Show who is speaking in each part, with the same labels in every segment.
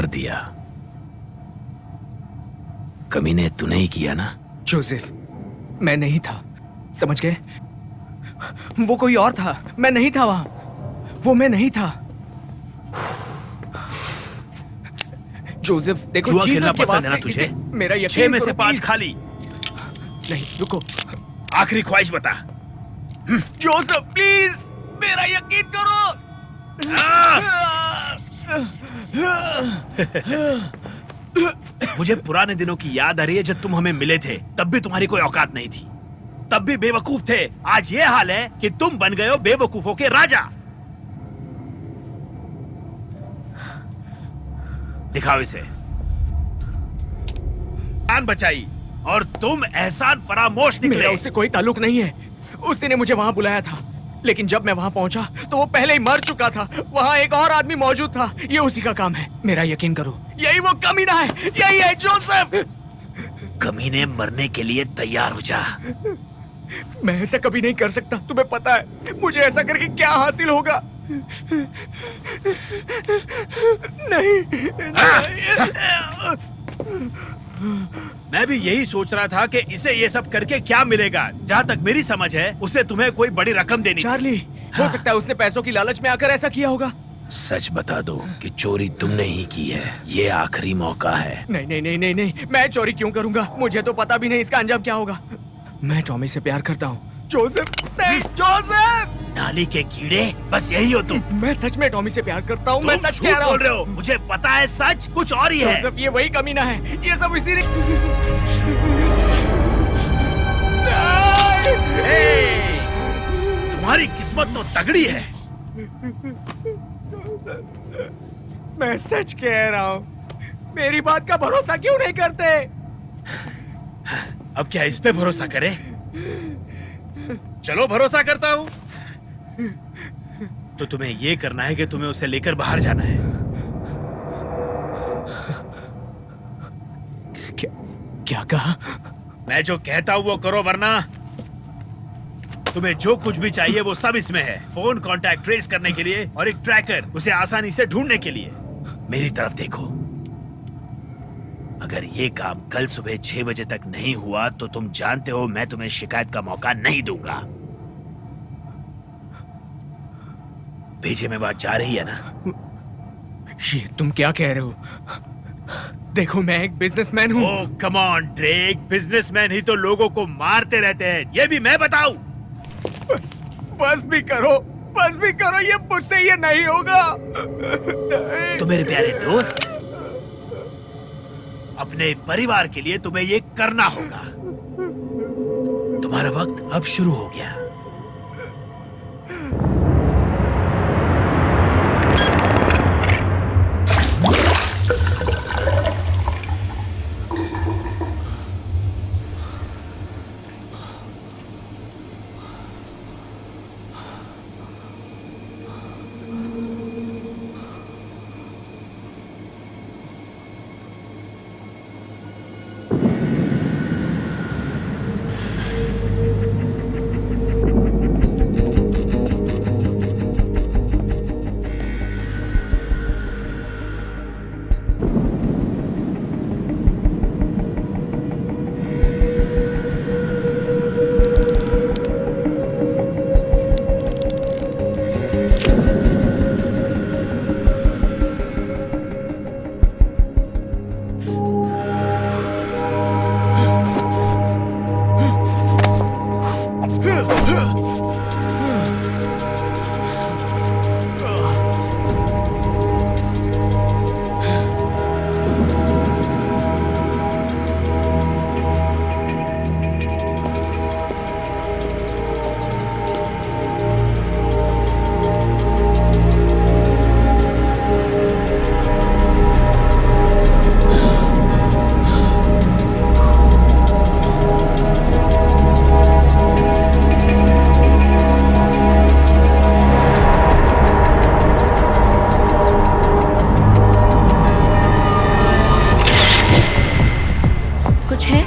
Speaker 1: कर दिया। कमीने तूने ही किया ना?
Speaker 2: जोसेफ, मैं नहीं था, समझ गए? वो कोई और था, मैं नहीं था वहां। वो मैं नहीं था। जोसेफ देखो,
Speaker 1: जुआ
Speaker 2: जीसस
Speaker 1: खेलना
Speaker 2: के
Speaker 1: पसंद है ना
Speaker 2: वास्ते
Speaker 1: तुझे?
Speaker 2: मेरा यकीन
Speaker 1: 6 में से
Speaker 2: करो,
Speaker 1: 5
Speaker 2: प्लीज।
Speaker 1: खाली।
Speaker 2: नहीं रुको,
Speaker 1: आखिरी ख्वाहिश बता।
Speaker 2: जोसेफ प्लीज मेरा यकीन करो।
Speaker 1: मुझे पुराने दिनों की याद आ रही है जब तुम हमें मिले थे। तब भी तुम्हारी कोई औकात नहीं थी, तब भी बेवकूफ थे। आज ये हाल है कि तुम बन गए हो बेवकूफों के राजा। दिखाओ इसे। जान बचाई और तुम एहसान फरामोश निकले।
Speaker 2: मेरा उससे कोई ताल्लुक नहीं है। उसी ने मुझे वहां बुलाया था, लेकिन जब मैं वहां पहुंचा तो वो पहले ही मर चुका था। वहां एक और आदमी मौजूद था। ये उसी का काम है, मेरा यकीन करो। यही वो कमीना है, यही है जोसेफ।
Speaker 1: कमीने, मरने के लिए तैयार हो जा।
Speaker 2: मैं ऐसा कभी नहीं कर सकता, तुम्हें पता है मुझे ऐसा करके क्या हासिल होगा। नहीं,
Speaker 1: मैं भी यही सोच रहा था कि इसे ये सब करके क्या मिलेगा। जहाँ तक मेरी समझ है, उसे तुम्हें कोई बड़ी रकम देनी।
Speaker 2: चार्ली, हो सकता है उसने पैसों की लालच में आकर ऐसा किया होगा।
Speaker 1: सच बता दो कि चोरी तुमने ही की है। ये आखिरी मौका है।
Speaker 2: नहीं नहीं नहीं नहीं नहीं, मैं चोरी क्यों करूंगा? मुझे तो पता भी नहीं इसका अंजाम क्या होगा। मैं टॉमी से प्यार करता हूँ। जोसेफ, नहीं जोसेफ!
Speaker 1: नाली के कीड़े, बस यही हो तुम।
Speaker 2: मैं सच में टॉमी से प्यार करता हूँ। मैं
Speaker 1: तुम
Speaker 2: सच
Speaker 1: झूठ
Speaker 2: कह रहा हूँ।
Speaker 1: बोल रहे हो। मुझे पता है सच कुछ और ही है।
Speaker 2: जोसेफ, ये वही कमीना है। ये सब इसी ने।
Speaker 1: तुम्हारी किस्मत तो तगड़ी है।
Speaker 2: मैं सच कह रहा हूँ। मेरी बात का भरोसा क्यों नहीं करते?
Speaker 1: अब क्या इस पे भरोसा करें? चलो भरोसा करता हूँ। तो तुम्हें ये करना है कि तुम्हें उसे लेकर बाहर जाना है।
Speaker 2: क्या कहा?
Speaker 1: मैं जो कहता हूँ वो करो, वरना तुम्हें जो कुछ भी चाहिए वो सब इसमें है। फोन कांटेक्ट ट्रेस करने के लिए और एक ट्रैकर, उसे आसानी से ढूंढने के लिए। मेरी तरफ देखो। अगर ये काम कल सुबह 6 बजे तक नहीं हुआ तो तुम जानते हो मैं तुम्हें शिकायत का मौका नहीं दूंगा। भेजे में बात जा रही है ना?
Speaker 2: ये तुम क्या कह रहे हो? देखो, मैं एक बिजनेसमैन हूँ।
Speaker 1: ओह कम ऑन ड्रेक, बिजनेसमैन ही तो लोगों को मारते रहते हैं। ये भी मैं बताऊं?
Speaker 2: बस भी करो, बस भी करो। ये मुझसे ये नहीं होगा।
Speaker 1: तो मेरे प्यारे दोस्त, अपने परिवार के लिए तुम्हें ये करना होगा। तुम्हारा वक्त अब शुरू हो गया।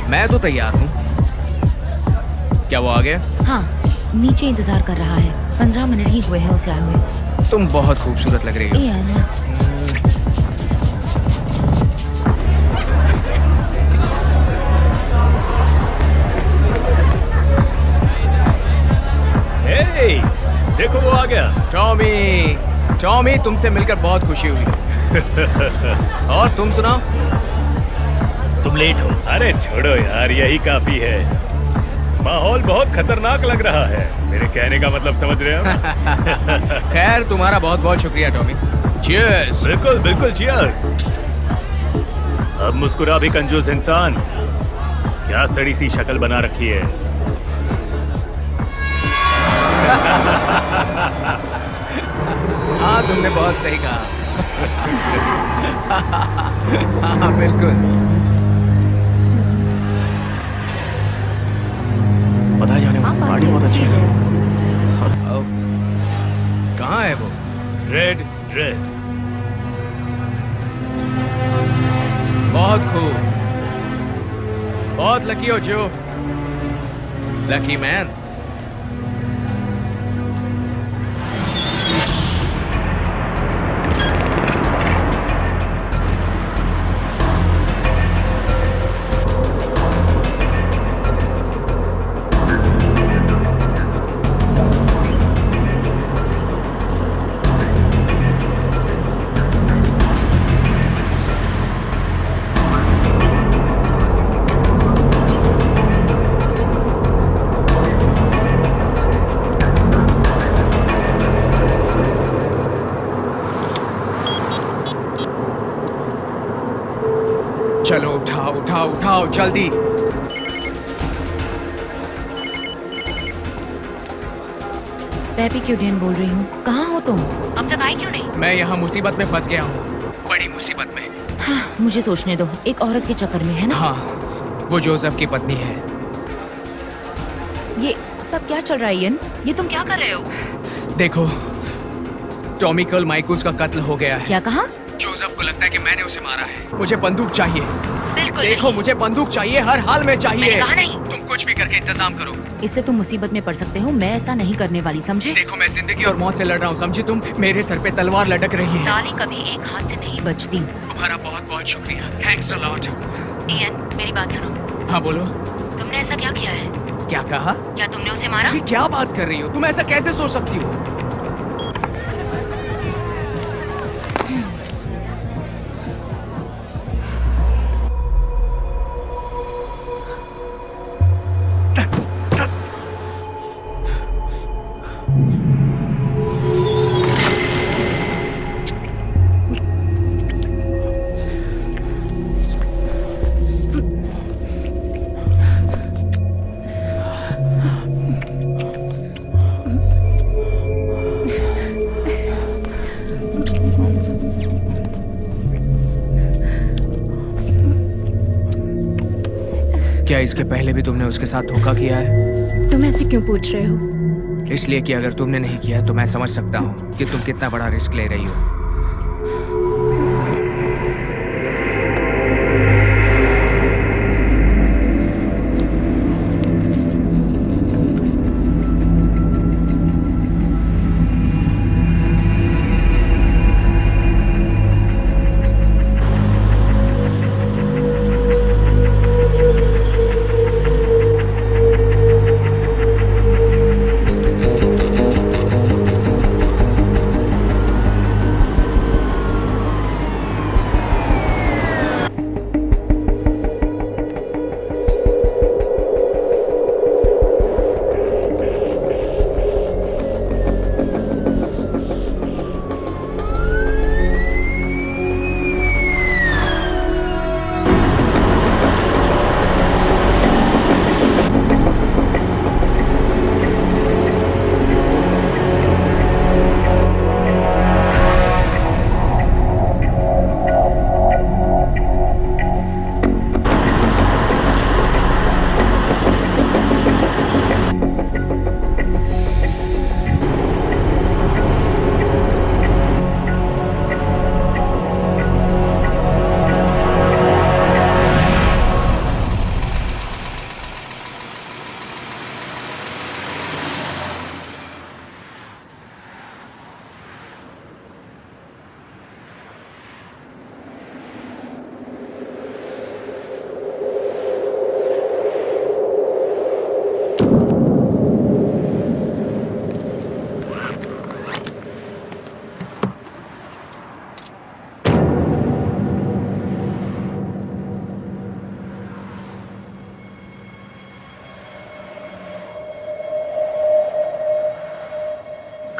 Speaker 2: मैं तो तैयार हूँ। क्या वो आ गया?
Speaker 3: हाँ, नीचे इंतजार कर रहा है। 15 मिनट ही हुए हैं उसे आए हुए।
Speaker 2: तुम बहुत खूबसूरत लग रही हो।
Speaker 3: इयान,
Speaker 1: गया?
Speaker 2: टॉमी, टॉमी तुमसे मिलकर बहुत खुशी हुई। और तुम सुनाओ?
Speaker 1: तुम लेट हो। अरे छोड़ो यार, यही काफी है। माहौल बहुत खतरनाक लग रहा है। मेरे कहने का मतलब समझ रहे हो?
Speaker 2: खैर तुम्हारा बहुत बहुत शुक्रिया टॉमी। चीयर्स।
Speaker 1: बिल्कुल बिल्कुल, चीयर्स। अब मुस्कुरा भी कंजूस इंसान, क्या सड़ी सी शक्ल बना रखी है।
Speaker 2: हाँ तुमने बहुत सही कहा। हाँ बिल्कुल।
Speaker 1: बताया जाने वाली पार्टी बहुत अच्छी है।
Speaker 2: कहाँ है वो?
Speaker 1: Red dress.
Speaker 2: बहुत खूब। बहुत लकी हो जो। Lucky man. चलो उठाओ उठाओ उठाओ जल्दी।
Speaker 3: पेपी क्यूडियन बोल रही हूँ। कहाँ हो तुम? अब तक आई क्यों नहीं?
Speaker 2: मैं यहाँ मुसीबत में फंस गया हूँ, बड़ी मुसीबत में।
Speaker 3: हाँ, मुझे सोचने दो। एक औरत के चक्कर में, है ना?
Speaker 2: हाँ, वो जोसेफ की पत्नी है।
Speaker 3: ये सब क्या चल रहा है इयन? ये तुम क्या कर रहे हो?
Speaker 2: देखो, टॉमी कल माइकल्स का कत्ल हो गया है।
Speaker 3: क्या कहा?
Speaker 2: जोसेफ को लगता है कि मैंने उसे मारा है। मुझे बंदूक चाहिए।
Speaker 3: बिल्कुल
Speaker 2: देखो मुझे बंदूक चाहिए, हर हाल में चाहिए।
Speaker 3: मैंने कहा नहीं।
Speaker 2: तुम कुछ भी करके इंतजाम करो।
Speaker 3: इससे तुम मुसीबत में पड़ सकते हो। मैं ऐसा नहीं करने वाली, समझे?
Speaker 2: देखो मैं जिंदगी और मौत से लड़ रहा हूँ, समझी तुम? मेरे सर पे तलवार लटक रही है।
Speaker 3: ताली कभी एक हाथ से नहीं बचती।
Speaker 2: तुम्हारा बहुत बहुत शुक्रिया। Thanks a lot.
Speaker 3: इयन, मेरी बात सुनो।
Speaker 2: हाँ बोलो।
Speaker 3: तुमने ऐसा क्या किया है?
Speaker 2: क्या कहा?
Speaker 3: क्या तुमने उसे मारा?
Speaker 2: ये क्या बात कर रही हो तुम? ऐसा कैसे सोच सकती हो? क्या इसके पहले भी तुमने उसके साथ धोखा किया है?
Speaker 4: तुम ऐसे क्यों पूछ रहे हो?
Speaker 2: इसलिए कि अगर तुमने नहीं किया तो मैं समझ सकता हूँ कि तुम कितना बड़ा रिस्क ले रही हो।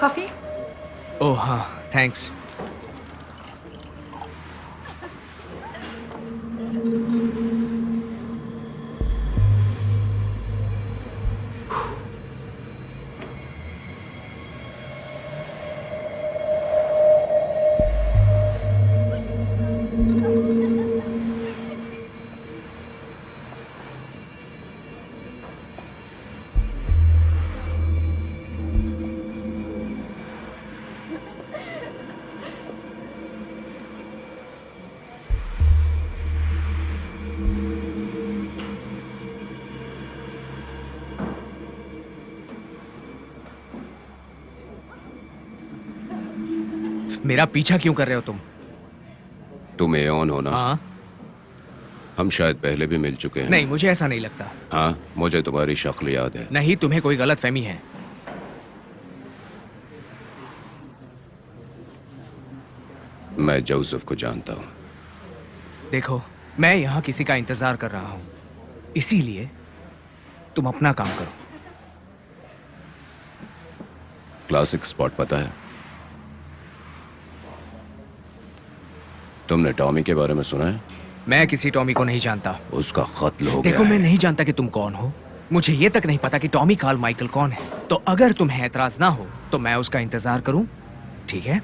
Speaker 4: कॉफी?
Speaker 2: ओह हाँ, थैंक्स। मेरा पीछा क्यों कर रहे हो तुम?
Speaker 5: तुम एओन हो ना?
Speaker 2: हाँ?
Speaker 5: हम शायद पहले भी मिल चुके हैं।
Speaker 2: नहीं, मुझे ऐसा नहीं लगता।
Speaker 5: हाँ, मुझे तुम्हारी शक्ल याद है।
Speaker 2: नहीं, तुम्हें कोई गलत फहमी है।
Speaker 5: मैं जोसेफ को जानता हूँ।
Speaker 2: देखो, मैं यहाँ किसी का इंतजार कर रहा हूँ, इसीलिए तुम अपना काम करो।
Speaker 5: क्लासिक स्पॉट पता है? तुमने टॉमी के बारे में सुना है?
Speaker 2: मैं किसी टॉमी को नहीं जानता।
Speaker 5: उसका कत्ल हो गया
Speaker 2: देखो, मैं
Speaker 5: है।
Speaker 2: नहीं जानता कि तुम कौन हो। मुझे ये तक नहीं पता कि टॉमी कार्ल माइकल कौन है। तो अगर तुम्हें एतराज ना हो तो मैं उसका इंतजार करूं, ठीक है?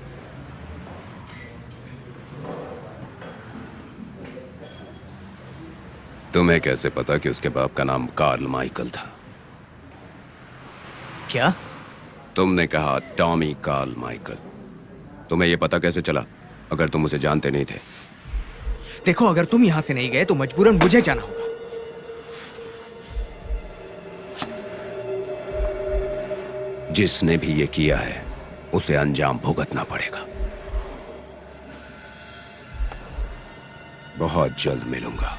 Speaker 5: तुम्हें कैसे पता कि उसके बाप का नाम कार्ल माइकल था?
Speaker 2: क्या?
Speaker 5: तुमने कहा टॉमी कार्ल माइकल। तुम्हें यह पता कैसे चला अगर तुम उसे जानते नहीं थे?
Speaker 2: देखो, अगर तुम यहां से नहीं गए तो मजबूरन मुझे जाना होगा।
Speaker 5: जिसने भी ये किया है उसे अंजाम भुगतना पड़ेगा। बहुत जल्द मिलूंगा।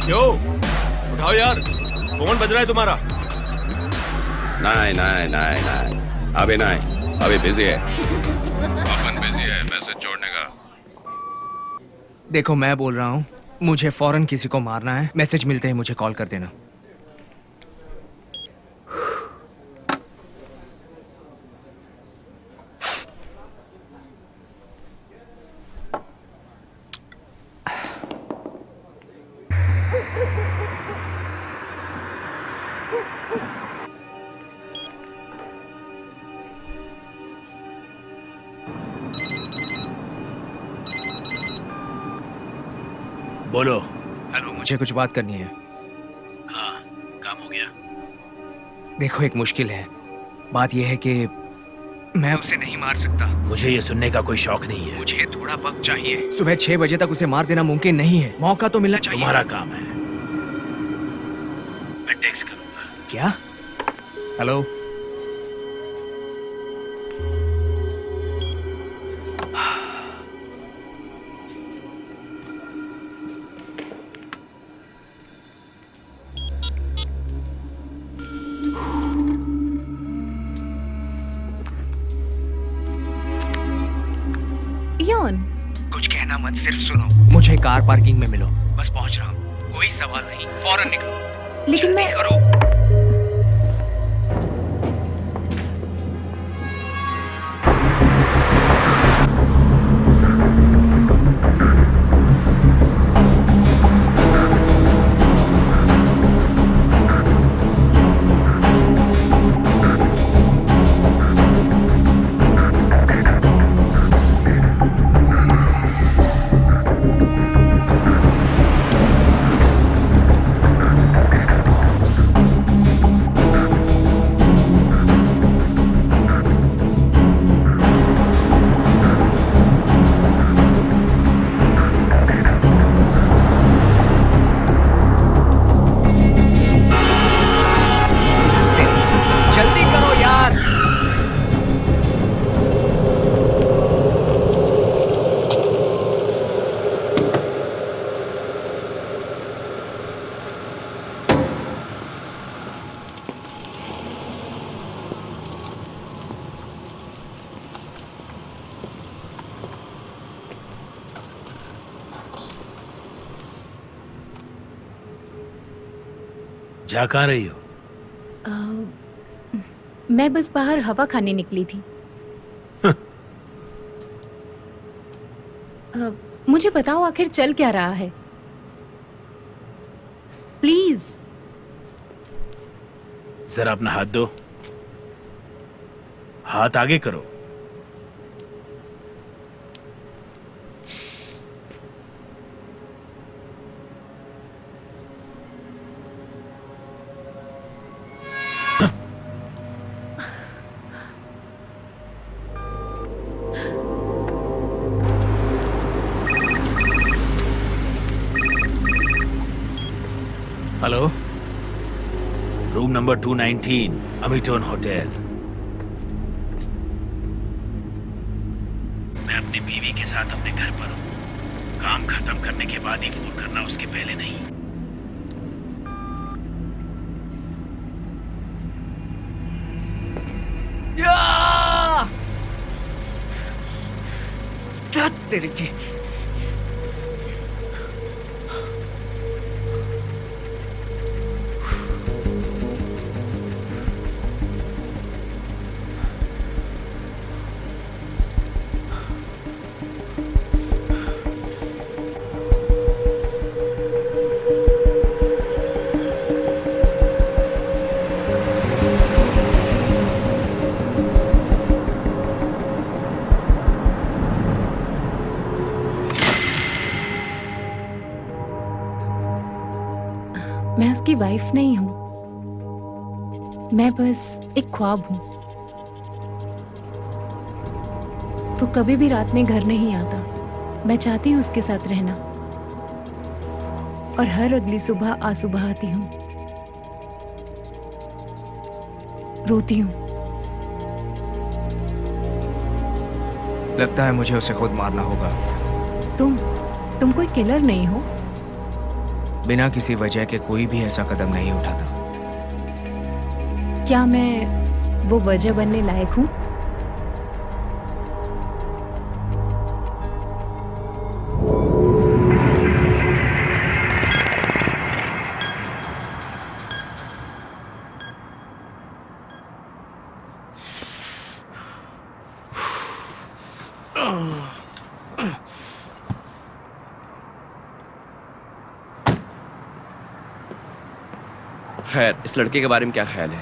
Speaker 6: यो, उठाओ यार, फोन बज रहा है तुम्हारा।
Speaker 5: नहीं नहीं नहीं नहीं, अभी नहीं, अभी बिजी है। अपन बिजी है मैसेज छोड़ने का।
Speaker 2: देखो, मैं बोल रहा हूँ, मुझे फौरन किसी को मारना है। मैसेज मिलते ही मुझे कॉल कर देना।
Speaker 1: बोलो।
Speaker 2: हेलो, मुझे कुछ बात करनी है।
Speaker 1: हाँ, काम हो गया।
Speaker 2: देखो, एक मुश्किल है। बात यह है कि मैं उसे नहीं मार सकता।
Speaker 1: मुझे ये सुनने का कोई शौक नहीं है।
Speaker 2: मुझे थोड़ा वक्त चाहिए। सुबह 6 बजे तक उसे मार देना मुमकिन नहीं है। मौका तो मिलना चाहिए।
Speaker 1: तुम्हारा काम है। मैं टेक्स्ट करूंगा।
Speaker 2: क्या? हेलो?
Speaker 4: योन,
Speaker 2: कुछ कहना मत, सिर्फ सुनो। मुझे कार पार्किंग में मिलो। बस पहुंच रहा हूँ। कोई सवाल नहीं, फौरन निकलो।
Speaker 4: लेकिन मैं
Speaker 2: करो। जल्दी करो यार।
Speaker 1: जा कहाँ रही हो?
Speaker 4: मैं बस बाहर हवा खाने निकली थी। मुझे बताओ आखिर चल क्या रहा है? प्लीज।
Speaker 1: जरा अपना हाथ दो। हाथ आगे करो।
Speaker 2: हेलो?
Speaker 1: रूम नंबर 219 अमिटोन होटल। मैं अपनी बीवी के साथ अपने घर पर हूँ। काम खत्म करने के बाद ही फोन करना, उसके पहले नहीं।
Speaker 2: तेरे की
Speaker 4: मैं उसकी वाइफ नहीं हूं। मैं बस एक ख्वाब हूं। वो कभी भी रात में घर नहीं आता। मैं चाहती हूँ उसके साथ रहना, और हर अगली सुबह आंसू बहाती हूँ, रोती हूँ।
Speaker 2: लगता है मुझे उसे खुद मारना होगा।
Speaker 4: तुम कोई किलर नहीं हो।
Speaker 2: बिना किसी वजह के कोई भी ऐसा कदम नहीं उठाता।
Speaker 4: क्या मैं वो वजह बनने लायक हूँ?
Speaker 6: खैर, इस लड़के के बारे में क्या ख्याल है?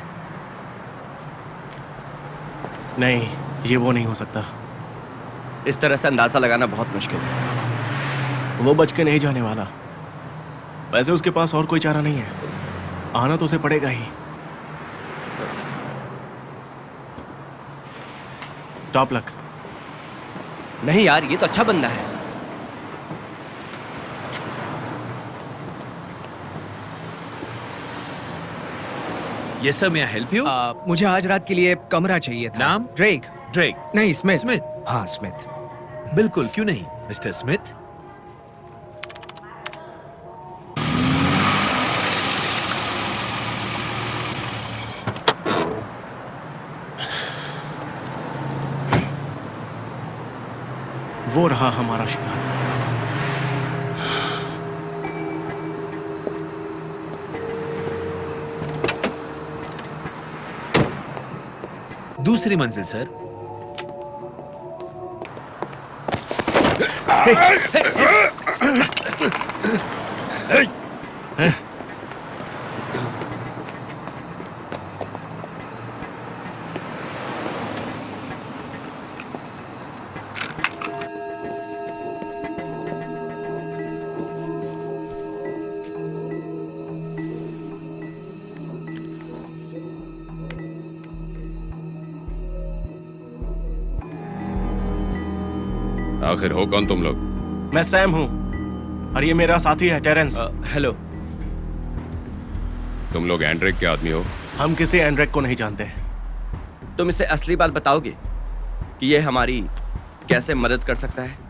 Speaker 7: नहीं, ये वो नहीं हो सकता।
Speaker 6: इस तरह से अंदाजा लगाना बहुत मुश्किल है।
Speaker 7: वो बच के नहीं जाने वाला। वैसे उसके पास और कोई चारा नहीं है। आना तो उसे पड़ेगा ही। Top luck.
Speaker 2: नहीं यार, ये तो अच्छा बंदा है।
Speaker 1: ये सर, मैं हेल्प यू?
Speaker 2: मुझे आज रात के लिए कमरा चाहिए था।
Speaker 1: नाम?
Speaker 2: ड्रेक।
Speaker 1: ड्रेक।
Speaker 2: नहीं, स्मिथ।
Speaker 1: स्मिथ।
Speaker 2: हाँ, स्मिथ।
Speaker 1: बिल्कुल, क्यों नहीं मिस्टर स्मिथ।
Speaker 7: वो रहा हमारा शिकार।
Speaker 1: दूसरी मंजिल सर।
Speaker 5: आखिर हो कौन तुम लोग?
Speaker 7: मैं सैम हूँ और ये मेरा साथी है टेरेंस।
Speaker 2: हेलो।
Speaker 5: तुम लोग एंड्रिक के आदमी हो?
Speaker 7: हम किसी एंड्रेक को नहीं जानते।
Speaker 8: तुम इसे असली बात बताओगे कि ये हमारी कैसे मदद कर सकता है?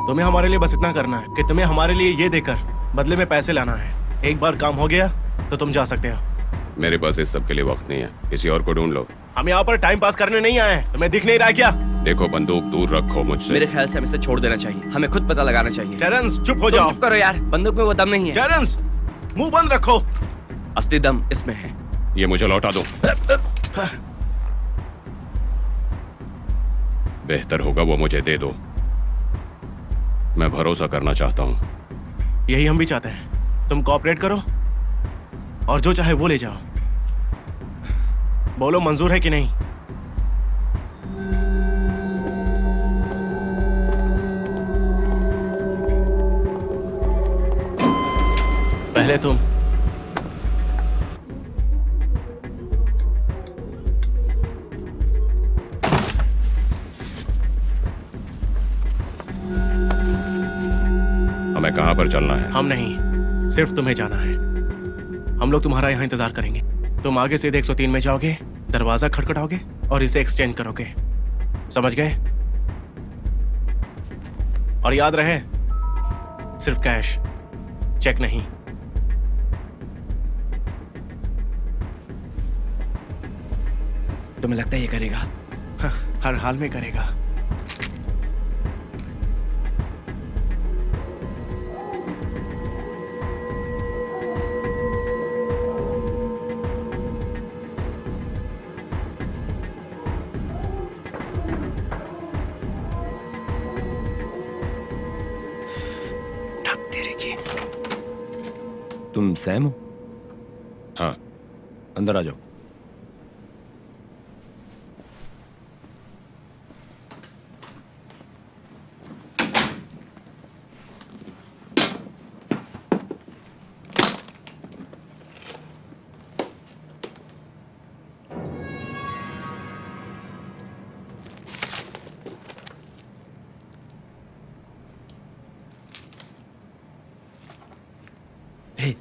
Speaker 7: तुम्हें हमारे लिए बस इतना करना है कि तुम्हें हमारे लिए ये देकर बदले में पैसे लाना है। एक बार काम हो गया तो तुम जा सकते हो।
Speaker 5: मेरे पास इस सब के लिए वक्त नहीं है, किसी और को ढूंढ लो।
Speaker 7: हम यहाँ पर टाइम पास करने नहीं आए हैं। तुम्हें दिख नहीं रहा क्या?
Speaker 5: देखो, बंदूक दूर रखो मुझसे।
Speaker 8: मेरे ख्याल से हमें इसे छोड़ देना चाहिए। हमें खुद पता लगाना चाहिए।
Speaker 7: टेरेंस, चुप हो
Speaker 8: तुम
Speaker 7: जाओ।
Speaker 8: चुप करो यार, बंदूक में वो दम नहीं है।
Speaker 7: टेरेंस, मुंह बंद रखो।
Speaker 8: असली दम इसमें है।
Speaker 5: ये मुझे लौटा दो। बेहतर होगा वो मुझे दे दो। मैं भरोसा करना चाहता हूँ।
Speaker 7: यही हम भी चाहते हैं। तुम कोऑपरेट करो और जो चाहे वो ले जाओ। बोलो मंजूर है कि नहीं? पहले तुम।
Speaker 5: हमें कहाँ पर चलना है?
Speaker 7: हम नहीं, सिर्फ तुम्हें जाना है। हम लोग तुम्हारा यहाँ इंतजार करेंगे। तुम आगे सीधे 103 में जाओगे, दरवाजा खटखटाओगे और इसे एक्सचेंज करोगे। समझ गए? और याद रहे, सिर्फ कैश, चेक नहीं।
Speaker 2: तुम्हें लगता है ये करेगा?
Speaker 7: हाँ, हर हाल में करेगा।
Speaker 6: तुम सैम हो?
Speaker 5: हाँ।
Speaker 6: अंदर आ जाओ।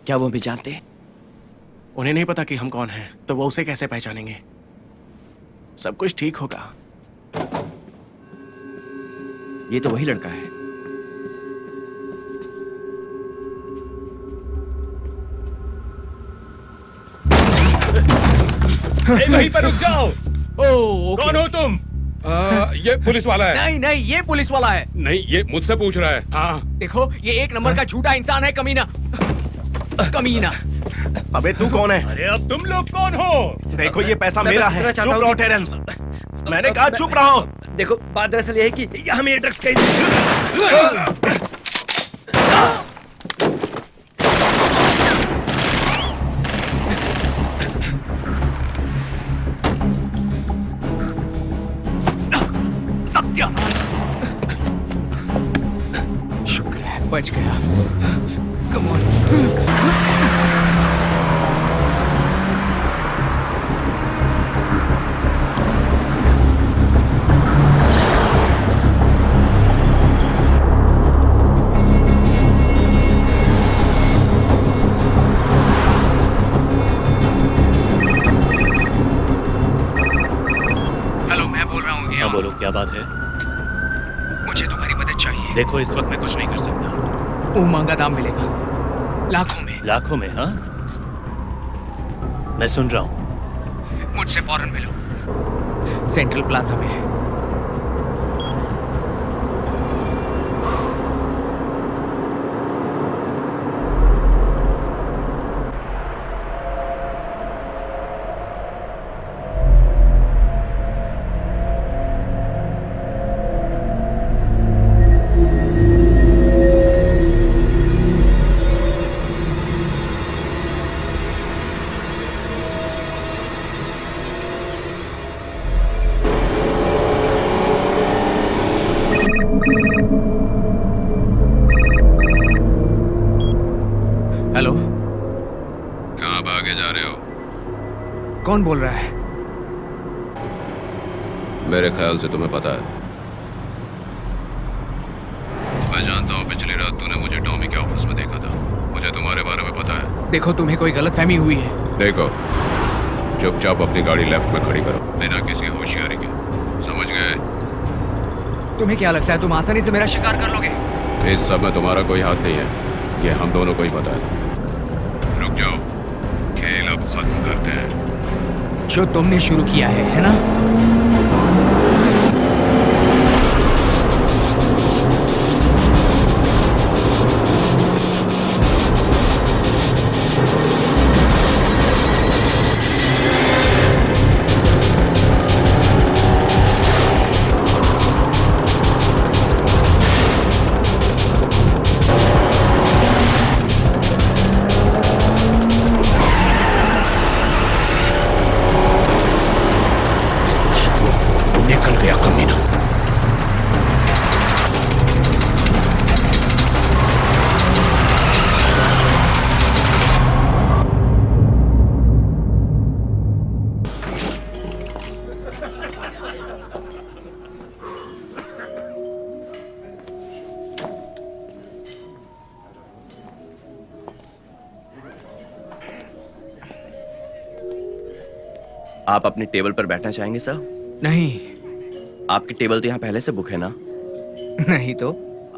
Speaker 8: क्या वो भी जानते हैं?
Speaker 7: उन्हें नहीं पता कि हम कौन हैं, तो वो उसे कैसे पहचानेंगे? सब कुछ ठीक होगा।
Speaker 8: ये तो वही लड़का है।
Speaker 6: वहीं पर रुक जाओ।
Speaker 2: ओह,
Speaker 6: कौन हो तुम? ये पुलिस वाला है।
Speaker 2: नहीं नहीं, ये पुलिस वाला है।
Speaker 5: नहीं, ये मुझसे पूछ रहा है।
Speaker 6: हाँ,
Speaker 2: देखो, ये एक नंबर का झूठा इंसान है। कमीना, कमीना।
Speaker 7: अबे तू कौन है?
Speaker 6: अरे अब तुम लोग कौन हो?
Speaker 7: देखो, ये पैसा
Speaker 8: मैं
Speaker 7: मेरा
Speaker 8: बस
Speaker 7: है।
Speaker 8: इतना चाहता
Speaker 7: चुप
Speaker 8: हूँ
Speaker 7: रहो
Speaker 8: कि-
Speaker 7: टेरेंस। मैंने कहा चुप रहो।
Speaker 8: देखो, बात दरअसल ये है कि हम ये ड्रग्स कहीं
Speaker 2: बच गया। Come on. हेलो, मैं बोल रहा हूँ।
Speaker 7: हाँ बोलो, क्या बात है?
Speaker 2: मुझे तुम्हारी मदद चाहिए।
Speaker 7: देखो इस वक्त मैं कुछ नहीं कर सकता।
Speaker 2: वो महंगा दाम मिलेगा, लाखों में।
Speaker 7: लाखों में? हाँ, मैं सुन रहा हूँ।
Speaker 2: मुझसे फौरन मिलो, सेंट्रल प्लाजा में। हेलो,
Speaker 5: कहाँ भागे जा रहे हो?
Speaker 2: कौन बोल रहा है?
Speaker 5: मेरे ख्याल से तुम्हें पता है। मैं जानता हूँ पिछली रात तूने मुझे टॉमी के ऑफिस में देखा था। मुझे तुम्हारे बारे में पता है।
Speaker 2: देखो, तुम्हें कोई गलतफहमी हुई है।
Speaker 5: देखो, चुपचाप अपनी गाड़ी लेफ्ट में खड़ी करो, बिना किसी होशियारी के। समझ गए?
Speaker 2: तुम्हें क्या लगता है तुम आसानी से मेरा शिकार कर लोगे?
Speaker 5: इस सब में तुम्हारा कोई हाथ नहीं है, ये हम दोनों को ही पता है। रुक जाओ, खेल अब खत्म करते हैं।
Speaker 2: जो तुमने शुरू किया है ना?
Speaker 1: निकल गया कमीना।
Speaker 8: आप अपनी टेबल पर बैठना चाहेंगे सर?
Speaker 2: नहीं।
Speaker 8: आपकी टेबल तो यहाँ पहले से बुक है ना?
Speaker 2: नहीं तो?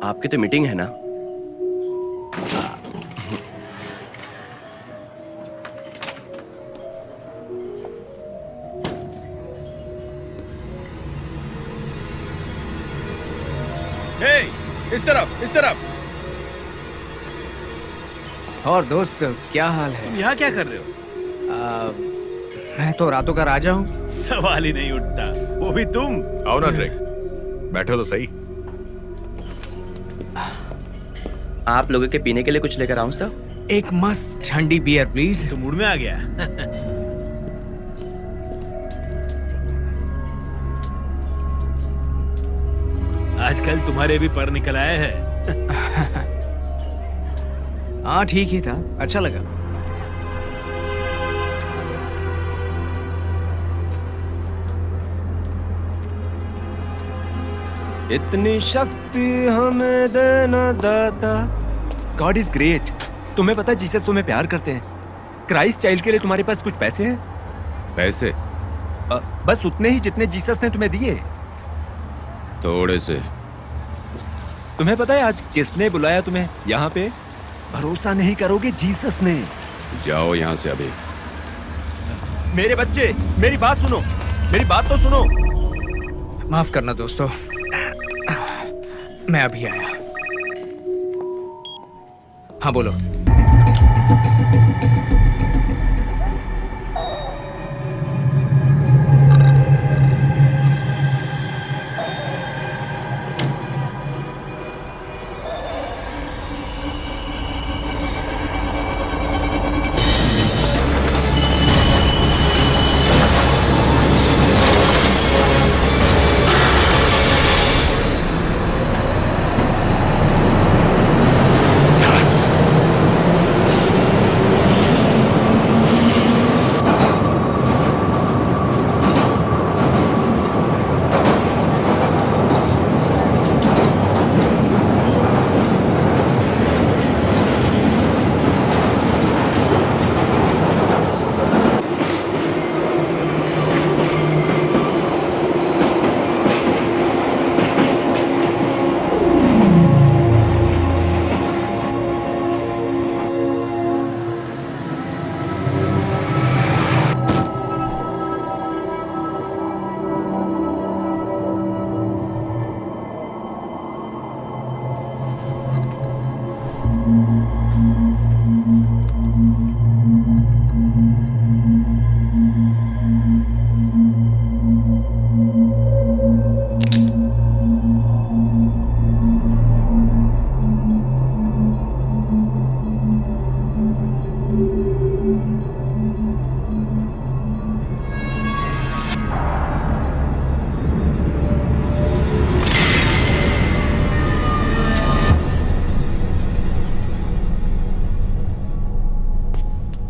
Speaker 8: आपकी तो मीटिंग है ना?
Speaker 1: हे, इस तरफ, इस तरफ।
Speaker 2: और दोस्त, क्या हाल है?
Speaker 1: तुम यहाँ क्या कर रहे हो?
Speaker 2: मैं तो रातों का राजा हूँ।
Speaker 1: सवाल ही नहीं उठता, वो भी तुम।
Speaker 6: आओ ना ड्रेक, बैठो तो सही।
Speaker 8: आप लोगों के पीने के लिए कुछ लेकर आऊं सर?
Speaker 2: एक मस्त ठंडी बियर प्लीज।
Speaker 1: तो मूड में आ गया। आजकल तुम्हारे भी पर निकल आए हैं।
Speaker 2: हाँ, ठीक ही था, अच्छा लगा।
Speaker 6: इतनी शक्ति हमें देना दाता। God is great. तुम्हें पता है जीसस तुम्हें प्यार करते हैं। क्राइस्ट चाइल्ड के लिए तुम्हारे पास कुछ पैसे हैं?
Speaker 5: पैसे?
Speaker 6: बस उतने ही जितने जीसस ने तुम्हें दिए।
Speaker 5: थोड़े से।
Speaker 6: तुम्हें पता है आज किसने बुलाया तुम्हें यहाँ पे? भरोसा नहीं करोगे, जीसस ने।
Speaker 5: जाओ यहाँ से अभी।
Speaker 6: मेरे बच्चे, मेरी बात सुनो, मेरी बात तो सुनो।
Speaker 2: माफ करना दोस्तों, मैं अभी आया। हाँ बोलो।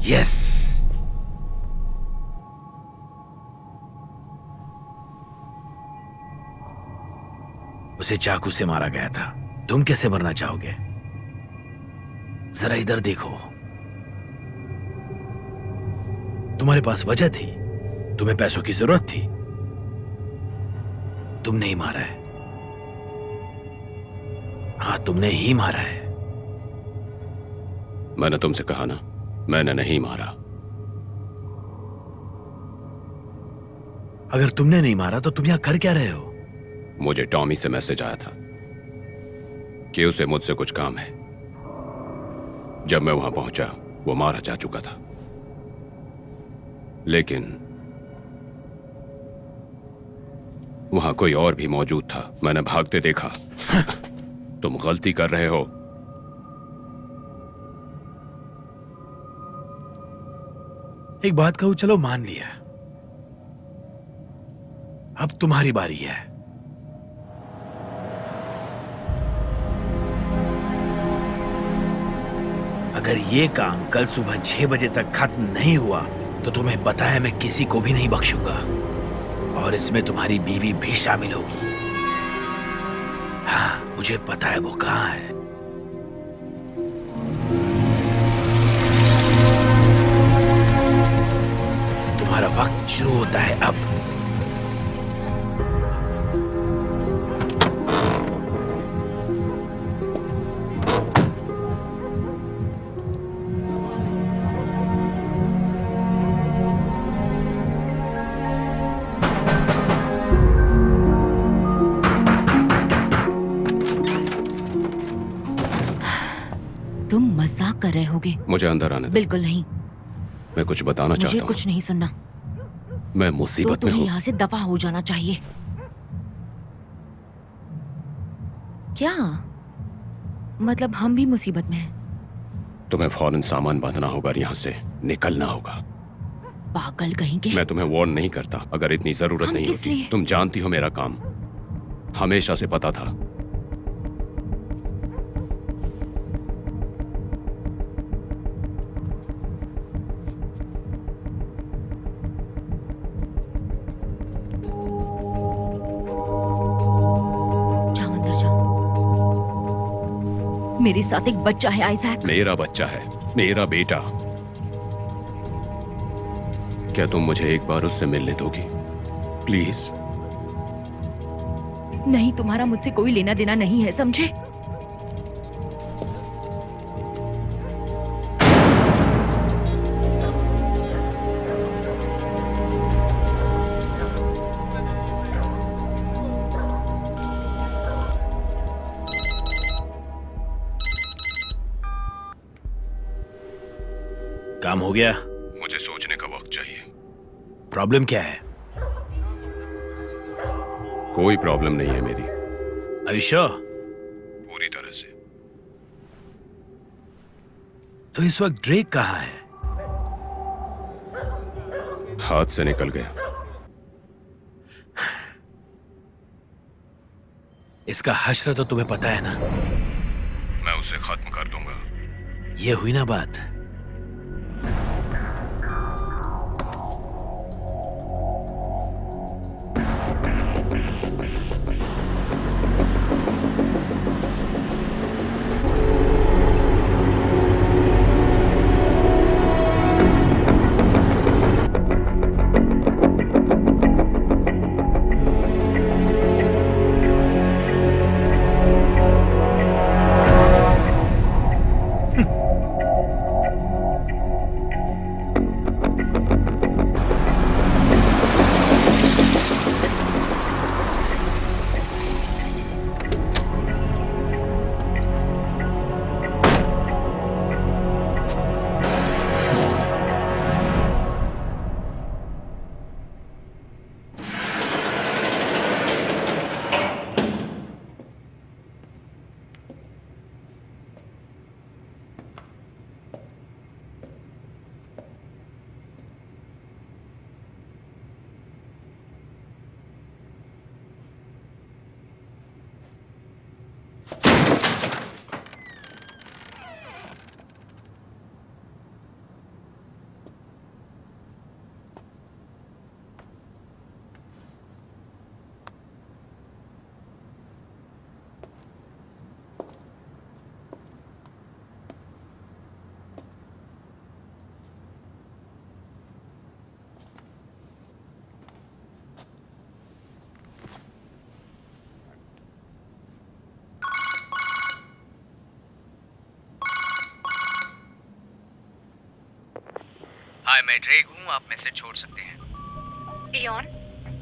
Speaker 1: यस, उसे चाकू से मारा गया था। तुम कैसे मरना चाहोगे? जरा इधर देखो। तुम्हारे पास वजह थी, तुम्हें पैसों की जरूरत थी, तुमने ही मारा है। हाँ, तुमने ही मारा है।
Speaker 5: मैंने तुमसे कहा ना, मैंने नहीं मारा।
Speaker 1: अगर तुमने नहीं मारा तो तुम यहां कर क्या रहे हो?
Speaker 5: मुझे टॉमी से मैसेज आया था कि उसे मुझसे कुछ काम है। जब मैं वहां पहुंचा, वो मारा जा चुका था। लेकिन वहां कोई और भी मौजूद था। मैंने भागते देखा। तुम गलती कर रहे हो।
Speaker 1: एक बात कहूं, चलो मान लिया, अब तुम्हारी बारी है। अगर ये काम कल सुबह 6 बजे तक खत्म नहीं हुआ तो तुम्हें पता है मैं किसी को भी नहीं बख्शूंगा, और इसमें तुम्हारी बीवी भी शामिल होगी। हाँ, मुझे पता है वो कहां है। तुम्हारा वक्त शुरू होता है अब।
Speaker 3: तुम मजाक कर रहे होगे?
Speaker 5: मुझे अंदर आने दो।
Speaker 3: बिल्कुल नहीं।
Speaker 5: मैं कुछ बताना
Speaker 3: मुझे
Speaker 5: चाहता
Speaker 3: कुछ नहीं सुनना।
Speaker 5: हूँ। मैं
Speaker 3: तो
Speaker 5: मुसीबत में
Speaker 3: तुम्हें
Speaker 5: हूँ।
Speaker 3: यहाँ से दफा हो जाना चाहिए। क्या मतलब हम भी मुसीबत में हैं?
Speaker 5: तुम्हें फौरन सामान बांधना होगा और यहाँ से निकलना होगा।
Speaker 3: पागल कहीं के।
Speaker 5: मैं तुम्हें वार्न नहीं करता अगर इतनी जरूरत
Speaker 3: हम
Speaker 5: नहीं
Speaker 3: किस
Speaker 5: होती।
Speaker 3: लिए?
Speaker 5: तुम जानती हो मेरा काम, हमेशा से पता था।
Speaker 3: जाओ अंदर जाओ। मेरे साथ एक बच्चा है आइजैक।
Speaker 5: मेरा बच्चा है, मेरा बेटा। क्या तुम मुझे एक बार उससे मिलने दोगी प्लीज?
Speaker 3: नहीं, तुम्हारा मुझसे कोई लेना देना नहीं है, समझे?
Speaker 1: काम हो गया?
Speaker 5: मुझे सोचने का वक्त चाहिए।
Speaker 1: प्रॉब्लम क्या है?
Speaker 5: कोई प्रॉब्लम नहीं है मेरी,
Speaker 1: Are you sure?
Speaker 5: पूरी तरह से।
Speaker 1: तो इस वक्त ड्रेक कहाँ है?
Speaker 5: हाथ से निकल गया।
Speaker 1: इसका हश्र तो तुम्हें पता है ना?
Speaker 5: मैं उसे खत्म कर दूंगा।
Speaker 1: ये हुई ना बात।
Speaker 2: हाय, मैं ड्रेक हूँ, आप मैसेज छोड़ सकते हैं।
Speaker 4: इयॉन,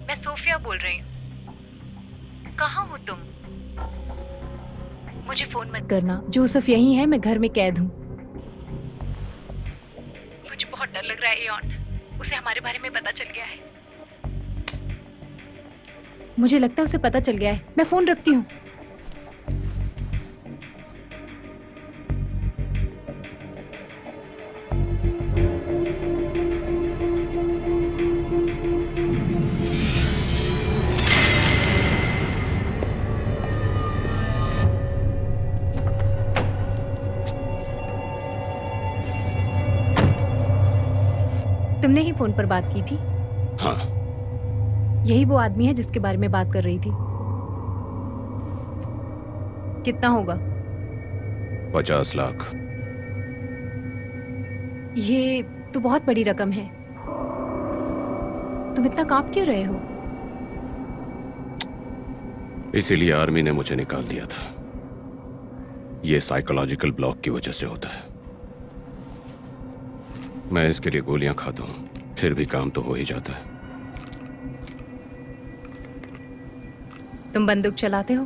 Speaker 4: मैं सोफिया बोल रही हूँ। कहाँ हो तुम? मुझे फोन मत करना। जोसेफ यही है, मैं घर में कैद हूँ। मुझे बहुत डर लग रहा है इयॉन। उसे हमारे बारे में पता चल गया है। मुझे लगता है उसे पता चल गया है। मैं फोन रखती हूँ। तुमने ही फोन पर बात की थी?
Speaker 5: हाँ।
Speaker 4: यही वो आदमी है जिसके बारे में बात कर रही थी। कितना होगा?
Speaker 5: 50 लाख।
Speaker 4: ये तो बहुत बड़ी रकम है। तुम इतना कांप क्यों रहे हो?
Speaker 5: इसीलिए आर्मी ने मुझे निकाल दिया था। ये साइकोलॉजिकल ब्लॉक की वजह से होता है। मैं इसके लिए गोलियां खाता हूं, फिर भी काम तो हो ही जाता है।
Speaker 4: तुम बंदूक चलाते हो?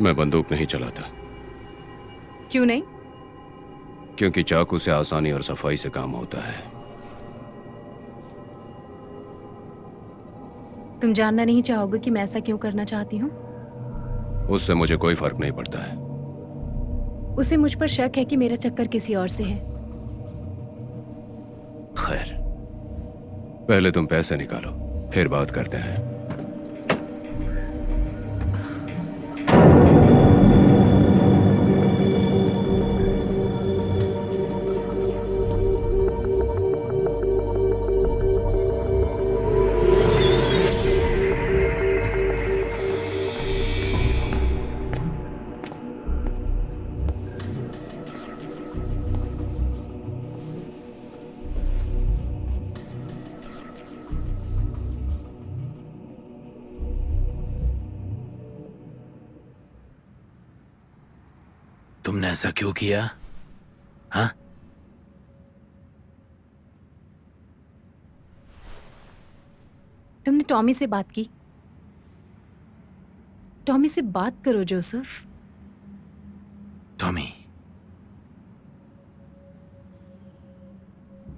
Speaker 5: मैं बंदूक नहीं चलाता।
Speaker 4: क्यों नहीं?
Speaker 5: क्योंकि चाकू से आसानी और सफाई से काम होता है।
Speaker 4: तुम जानना नहीं चाहोगे कि मैं ऐसा क्यों करना चाहती हूँ?
Speaker 5: उससे मुझे कोई फर्क नहीं पड़ता है।
Speaker 4: उसे मुझ पर शक है कि मेरा चक्कर किसी और से है।
Speaker 5: खैर, पहले तुम पैसे निकालो, फिर बात करते हैं।
Speaker 1: तुमने ऐसा क्यों किया? हाँ?
Speaker 4: तुमने टॉमी से बात की? टॉमी से बात करो जोसेफ।
Speaker 1: टॉमी,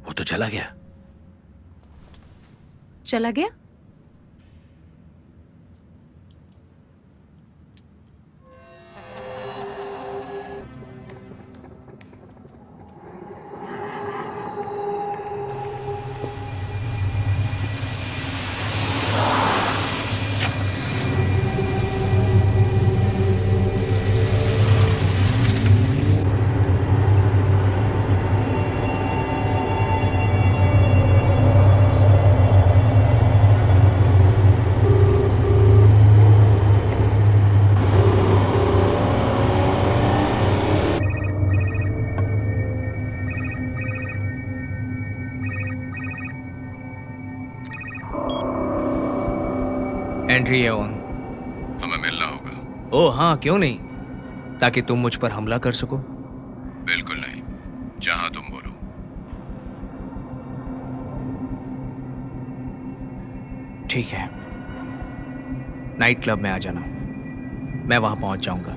Speaker 1: वो तो चला गया।
Speaker 4: चला गया?
Speaker 2: एंड्री एओन।
Speaker 5: हमें मिलना होगा।
Speaker 2: ओ हाँ, क्यों नहीं, ताकि तुम मुझ पर हमला कर सको।
Speaker 5: बिल्कुल नहीं, जहां तुम बोलो।
Speaker 2: ठीक है, नाइट क्लब में आ जाना, मैं वहां पहुंच जाऊंगा।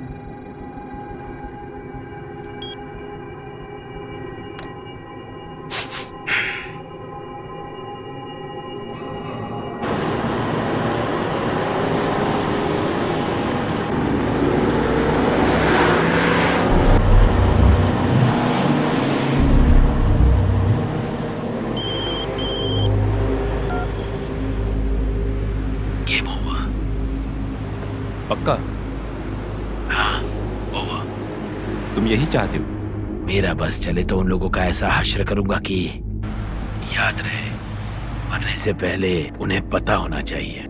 Speaker 1: गेम हुआ।
Speaker 6: पक्का?
Speaker 1: हाँ, हुआ।
Speaker 6: तुम यही चाहते हो?
Speaker 1: मेरा बस चले तो उन लोगों का ऐसा हश्र करूंगा कि याद रहे, मरने से पहले उन्हें पता होना चाहिए।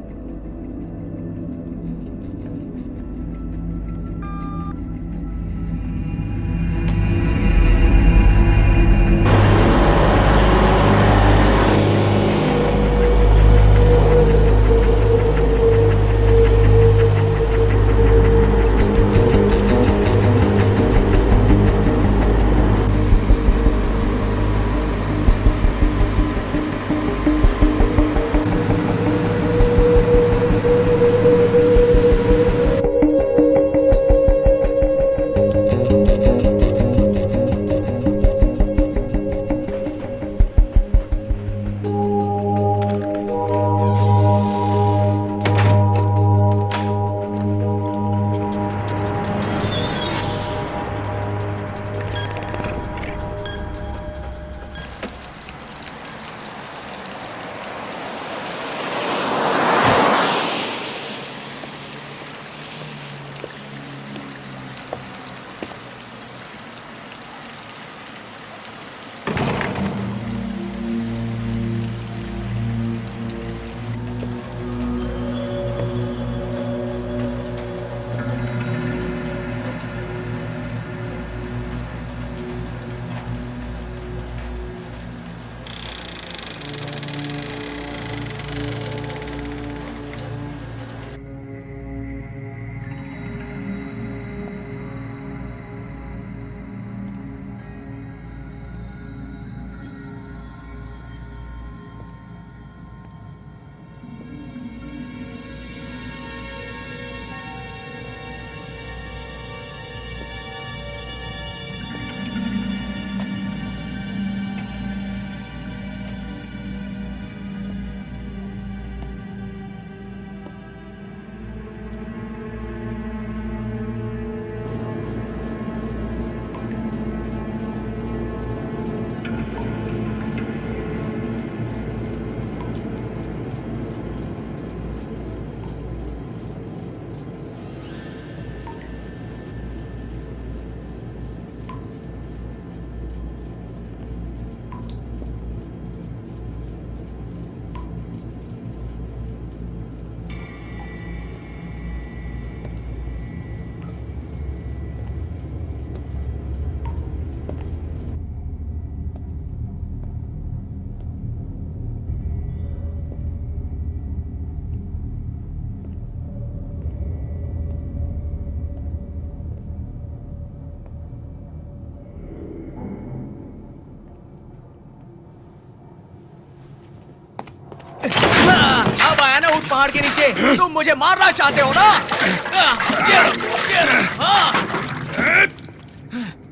Speaker 2: पहाड़ के नीचे। तुम मुझे मारना चाहते हो ना?